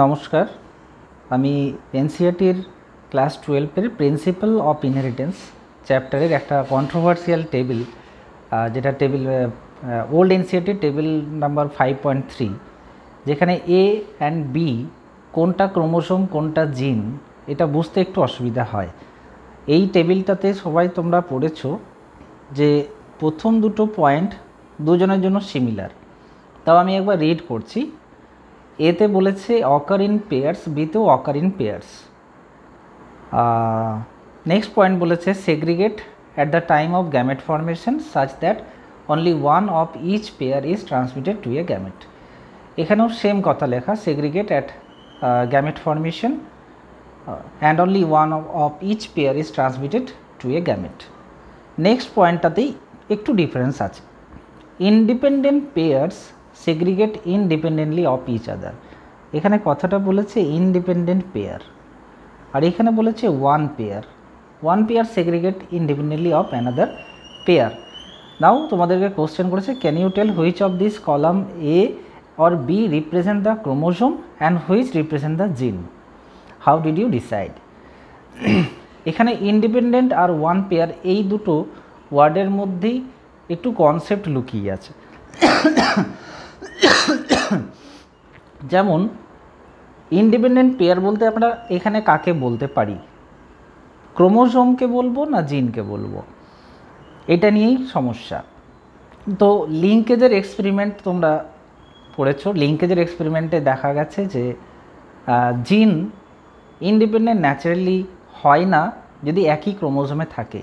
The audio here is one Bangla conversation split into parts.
নমস্কার, আমি এনসিইআরটির ক্লাস 12-এর প্রিন্সিপাল অফ ইনহেরিটেন্স চ্যাপ্টারের একটা কন্ট্রোভার্সিয়াল টেবিল, যেটা টেবিল ওল্ড এনসিইআরটির টেবিল নাম্বার 5.3, যেখানে এ অ্যান্ড বি কোনটা ক্রোমোসোম কোনটা জিন এটা বুঝতে একটু অসুবিধা হয়। এই টেবিলটাতে সবাই তোমরা পড়েছো যে প্রথম দুটো পয়েন্ট দুজনের জন্য সিমিলার। তাও আমি একবার রিড করছি। এতে বলেছে অকার ইন পেয়ার্স, বিতেও occur in pairs. Next point বলেছে segregate at the time of gamete formation such that only one of each pair is transmitted to a gamete. এখানেও সেম কথা লেখা, segregate at gamete formation and only one of each pair is transmitted to a gamete. Next পয়েন্টটাতেই একটু ডিফারেন্স আছে। Independent pairs segregate independently of each other. এখানে কথাটা বলেছে ইনডিপেন্ডেন্ট পেয়ার, আর এখানে বলেছে one pair segregate independently of another pair. Now তোমাদেরকে কোশ্চেন করেছে, can you tell which of this column A or B represent the chromosome and which represent the gene, how did you decide. এখানে ইন্ডিপেন্ডেন্ট আর ওয়ান পেয়ার এই দুটো ওয়ার্ডের মধ্যেই একটু কনসেপ্ট লুকিয়ে আছে। যেমন ইন্ডিপেন্ডেন্ট পেয়ার বলতে আমরা এখানে কাকে বলতে পারি, ক্রোমোসোমকে বলবো না জিনকে বলবো, এটা নিয়েই সমস্যা। তো লিঙ্কেজের এক্সপেরিমেন্ট তোমরা পড়েছো। লিঙ্কেজের এক্সপেরিমেন্টে দেখা গেছে যে জিন ইন্ডিপেন্ডেন্ট ন্যাচারালি হয় না যদি একই ক্রোমোসোমে থাকে,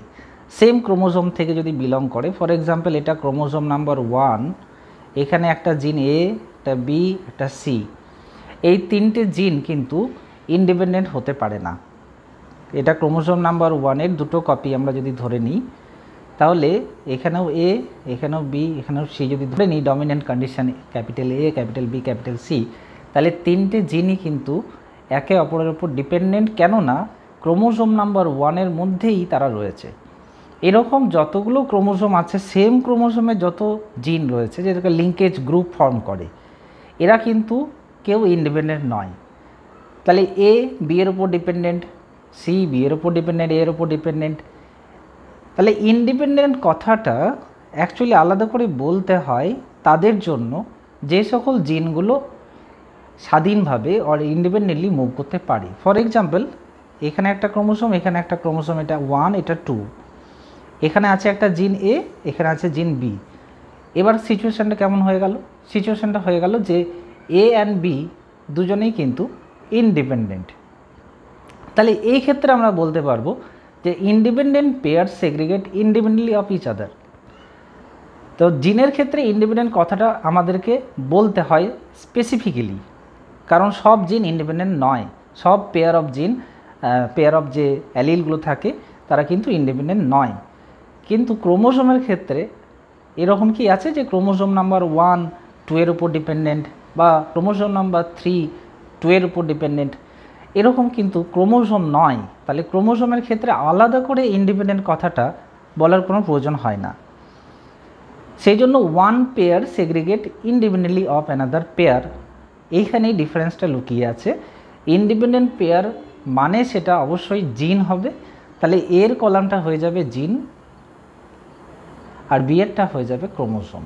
সেম ক্রোমোসোম থেকে যদি বিলং করে। ফর এক্সাম্পল, এটা ক্রোমোসোম নাম্বার 1, এখানে একটা জিন এ, একটা বি, একটা সি, এই তিনটে জিন কিন্তু ইন্ডিপেন্ডেন্ট হতে পারে না। এটা ক্রোমোসোম নাম্বার 1-এর দুটো কপি আমরা যদি ধরে নিই, তাহলে এখানেও এ, এখানেও বি, এখানেও সি যদি ধরে নিই, dominant condition capital A, capital B, capital C, তাহলে তিনটে জিনই কিন্তু একে অপরের উপর ডিপেন্ডেন্ট, কেননা ক্রোমোসোম নাম্বার 1-এর মধ্যেই তারা রয়েছে। এরকম যতগুলো ক্রোমোসোম আছে, সেম ক্রোমোসোমে যত জিন রয়েছে, যেটাকে লিঙ্কেজ গ্রুপ ফর্ম করে, এরা কিন্তু কেউ ইন্ডিপেন্ডেন্ট নয়। তাহলে এ বি এর উপর ডিপেন্ডেন্ট, সি বি এর উপর ডিপেন্ডেন্ট, এর উপর ডিপেন্ডেন্ট। তাহলে ইন্ডিপেন্ডেন্ট কথাটা অ্যাকচুয়ালি আলাদা করে বলতে হয় তাদের জন্য যে সকল জিনগুলো স্বাধীনভাবে অর ইন্ডিপেন্ডেন্টলি মুভ করতে পারে। ফর এক্সাম্পল, এখানে একটা ক্রোমোসোম, এখানে একটা ক্রোমোসোম, এটা 1, এটা 2, এখানে আছে একটা জিন এ, এখানে আছে জিন বি। এবার সিচুয়েশানটা কেমন হয়ে গেল? সিচুয়েশানটা হয়ে গেল যে এ অ্যান্ড বি দুজনেই কিন্তু ইনডিপেন্ডেন্ট। তাহলে এই ক্ষেত্রে আমরা বলতে পারবো যে independent pair segregate independently of each other. তো জিনের ক্ষেত্রে ইন্ডিপেন্ডেন্ট কথাটা আমাদেরকে বলতে হয় স্পেসিফিক্যালি, কারণ সব জিন ইন্ডিপেন্ডেন্ট নয়। সব পেয়ার অফ জিন, পেয়ার অফ যে অ্যালিলগুলো থাকে তারা কিন্তু ইন্ডিপেন্ডেন্ট নয়। কিন্তু ক্রোমোসোমের ক্ষেত্রে এরকম কি আছে যে ক্রোমোসোম নাম্বার 1 2-এর উপর ডিপেন্ডেন্ট, বা ক্রোমোসোম নাম্বার 3 2-এর উপর ডিপেন্ডেন্ট, এরকম কিন্তু ক্রোমোসোম নয়। তাহলে ক্রোমোসোমের ক্ষেত্রে আলাদা করে ইন্ডিপেন্ডেন্ট কথাটা বলার কোনো প্রয়োজন হয় না। সেই জন্য one pair segregate independently of another pair, এইখানেই ডিফারেন্সটা লুকিয়ে আছে। ইন্ডিপেন্ডেন্ট পেয়ার মানে সেটা অবশ্যই জিন হবে, তাহলে এর কলামটা হয়ে যাবে জিন আর বি এরটা হয়ে যাবে ক্রোমোসোম।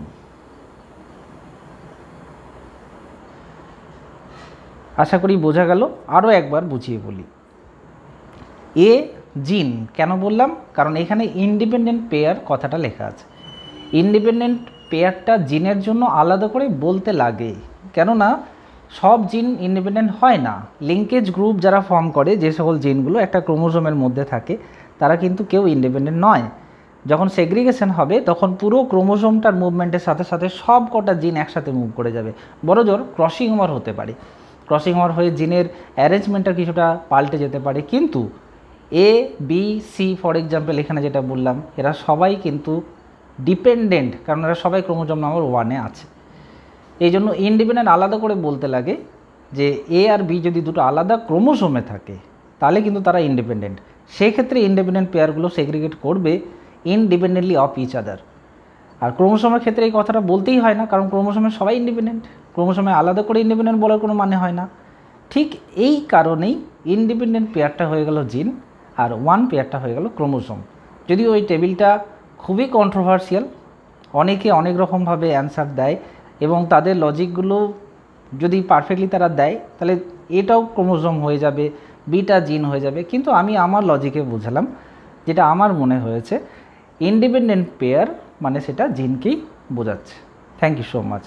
আশা করি বোঝা গেল। আরও একবার বুঝিয়ে বলি। এ জিন কেন বললাম? কারণ এখানে ইন্ডিপেন্ডেন্ট পেয়ার কথাটা লেখা আছে। ইন্ডিপেন্ডেন্ট পেয়ারটা জিনের জন্য আলাদা করে বলতে লাগে, কেননা সব জিন ইন্ডিপেন্ডেন্ট হয় না। লিঙ্কেজ গ্রুপ যারা ফর্ম করে, যে সকল জিনগুলো একটা ক্রোমোসোমের মধ্যে থাকে, তারা কিন্তু কেউ ইন্ডিপেন্ডেন্ট নয়। যখন সেগ্রিগেশন হবে তখন পুরো ক্রোমোসোমটার মুভমেন্টের সাথে সাথে সব কটা জিন একসাথে মুভ করে যাবে। বড়জোর ক্রসিং ওভার হতে পারে, ক্রসিং ওভার হয়ে জিনের অ্যারেঞ্জমেন্টটা কিছুটা পাল্টে যেতে পারে, কিন্তু A B C for example এখানে যেটা বললাম, এরা সবাই কিন্তু ডিপেন্ডেন্ট, কারণ এরা সবাই ক্রোমোসোম নাম্বার 1-এ আছে। এই জন্য ইন্ডিপেন্ডেন্ট আলাদা করে বলতে লাগে যে এ আর বি যদি দুটো আলাদা ক্রোমোসোমে থাকে তাহলে কিন্তু তারা ইন্ডিপেন্ডেন্ট। সেই ক্ষেত্রে ইন্ডিপেন্ডেন্ট পেয়ারগুলো সেগ্রিগেট করবে ইনডিপেন্ডেন্টলি অফ ইচ আদার। আর ক্রোমোসোমের ক্ষেত্রে এই কথাটা বলতেই হয় না, কারণ ক্রোমোসোমে সবাই ইন্ডিপেন্ডেন্ট, ক্রোমোসোমে আলাদা করে ইন্ডিপেন্ডেন্ট বলার কোনো মানে হয় না। ঠিক এই কারণেই ইন্ডিপেন্ডেন্ট পেয়ারটা হয়ে গেল জিন আর ওয়ান পেয়ারটা হয়ে গেল ক্রোমোসোম। যদিও ওই টেবিলটা খুবই কন্ট্রোভার্সিয়াল, অনেকে অনেক রকমভাবে অ্যান্সার দেয় এবং তাদের লজিকগুলো যদি পারফেক্টলি তারা দেয় তাহলে এটাও ক্রোমোসোম হয়ে যাবে, বিটা জিন হয়ে যাবে, কিন্তু আমি আমার লজিকে বুঝালাম, যেটা আমার মনে হয়েছে ইন্ডিপেন্ডেন্ট পেয়ার মানে সেটা জিনকেই বোঝাচ্ছে। Thank you so much.